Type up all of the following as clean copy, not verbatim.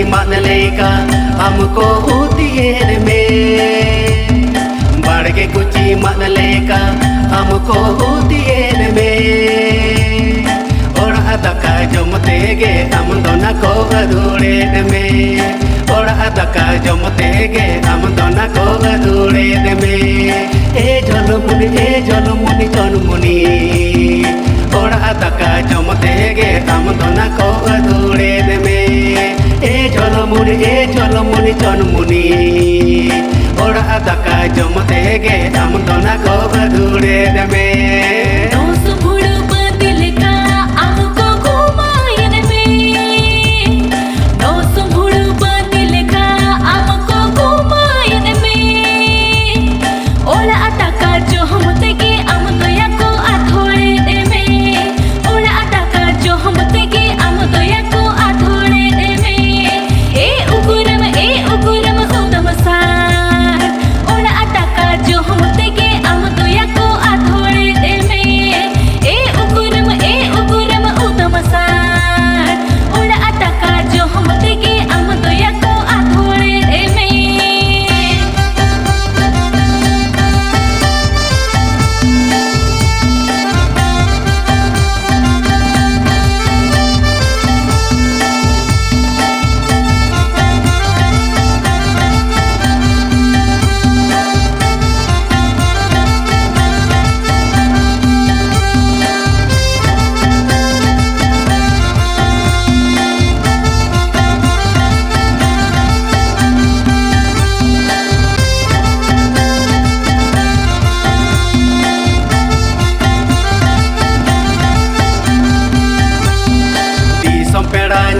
मानले का हमको उतियर में, बाड़गे कुची मानले का हमको उतियर में, और दका जमते गे हम दोना को अधूरे में, और दका जमते गे हम दोना को अधूरे में। ए झलमुनी चनमुनी और दका जमते गे हम दोना को अधूरे में। ए झलमुनी चनमुनी और दका जमते गे हम दोना को अधूरे में।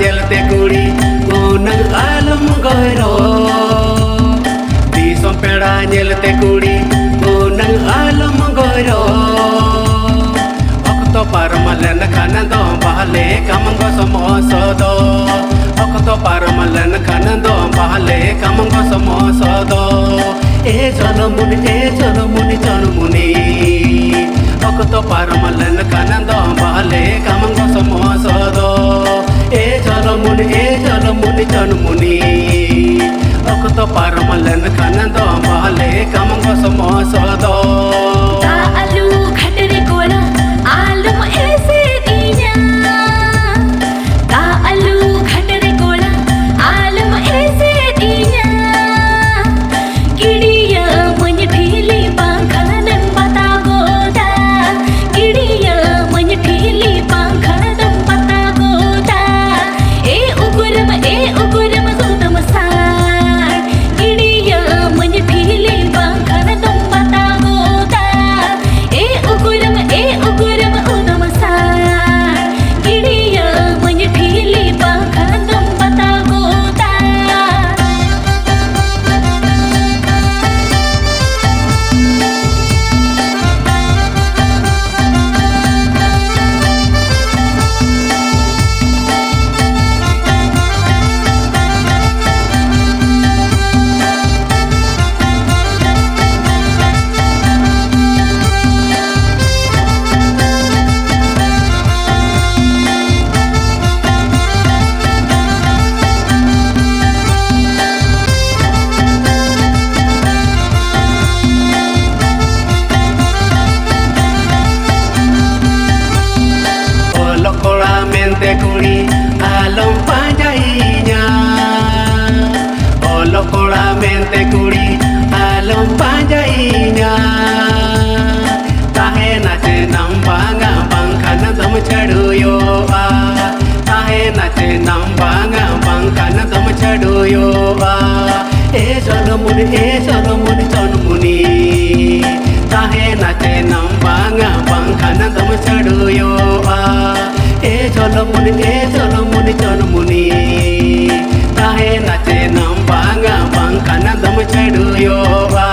ñelte kuri unang alam goiro, disong pera ñelte kuri unang alam goiro, okto parmalan kanando bahale kamango somosodo, okto parmalan kanando bahale kamango somosodo. E jolomuni chonmuni okto parmalan kanando bahale kamango somosodo. ए जलमुनी चनमुनी okto parmalan kanando bahale kamango somosodo. आलू खटरे Cola आलम ऐसे दिया, आलू खटरे Cola आलम ऐसे दिया, किड़िया मन ढीली पंखन बता गोदा, किड़िया मन ढीली पंखन बता गोदा। ए उगुरम गौतम सार, किड़िया मन ढीली पंखन बता गोदा। ए उगुरम गौतम सार, किड़िया मन ढीली पंखन बता गोदा। Kuri alom panjainya, olokora mente kuri alom panjainya, tahe nache nambanga bangkana dam chaduyo a, tahe nache nambanga bangkana dam chaduyo a. E jolomuni chonmuni tahe nache nambanga bangkana dam chaduyo a. ए जलमुनी चनमुनी ताहे नाचे नंबांगा बंकाना दम चढ़ुयो आ।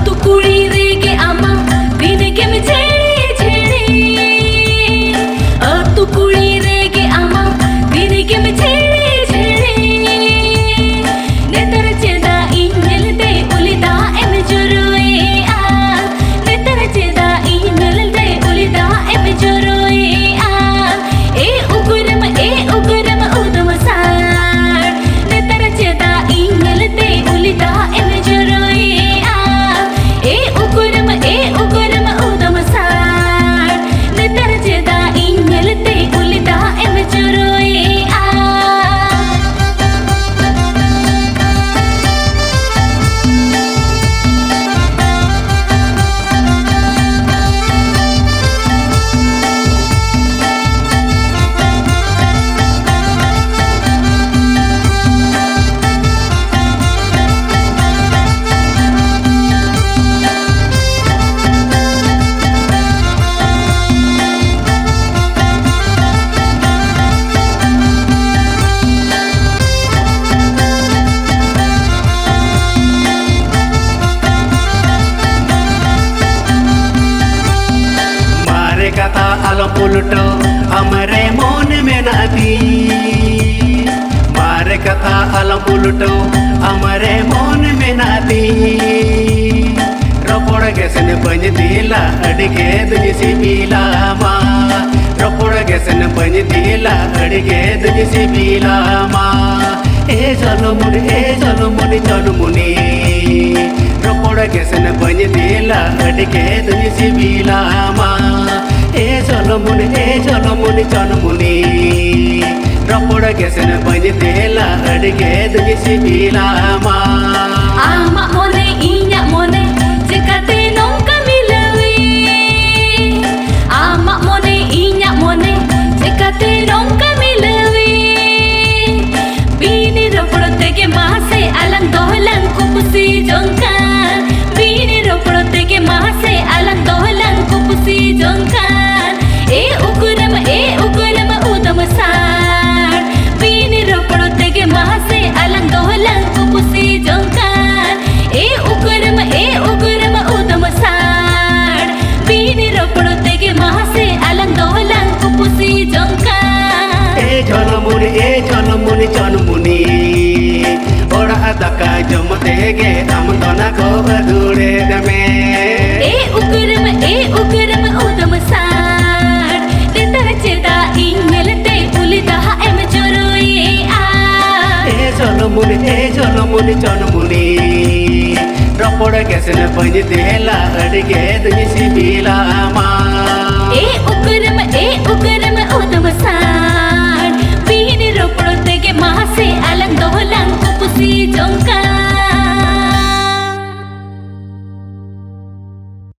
तू कुड़ी रे के आमा दिन के में छेड़े छेड़े, तू कुड़ी रे के आमा दिन के में छेड़े छेड़े, नेतर चेदा इनल दे उलिदा M जुरुए uh, नेतर Cheda इनल kata alam puluto amare mon menati mare kata alam puluto amare mon menati ropora gesen banj dila adige duji sibila ma ropora gesen banj dila adige duji sibila ma e jalomuni jalomuni ropora gesen banj dila adige duji sibila ma e jalomuni jalomuni ropora gesen banj dila adige duji sibila ma Ama mone inya mone Jekate nongka milawi Ama mone inya mone Jekate nongka milawi Bini ropodotege mahase alang dohlang kupusi jongkan Bini ropodotege mahase alang dohlang kupusi jongkan E ukuram udam sar Bini ropodotege mahase alang dohlang kupusi jongkan E ukuram udam sar Bini ropodotege mahase alang dohlang kupusi jongkan e jalomuni jalomuni ora adaka jomtege amdona ko badure dame E ukuram udam sar Detar cheda ingelte ulida em choroi a e jalomuni jalomuni ropora gesen banj dela adige duji sibila ma E ukuram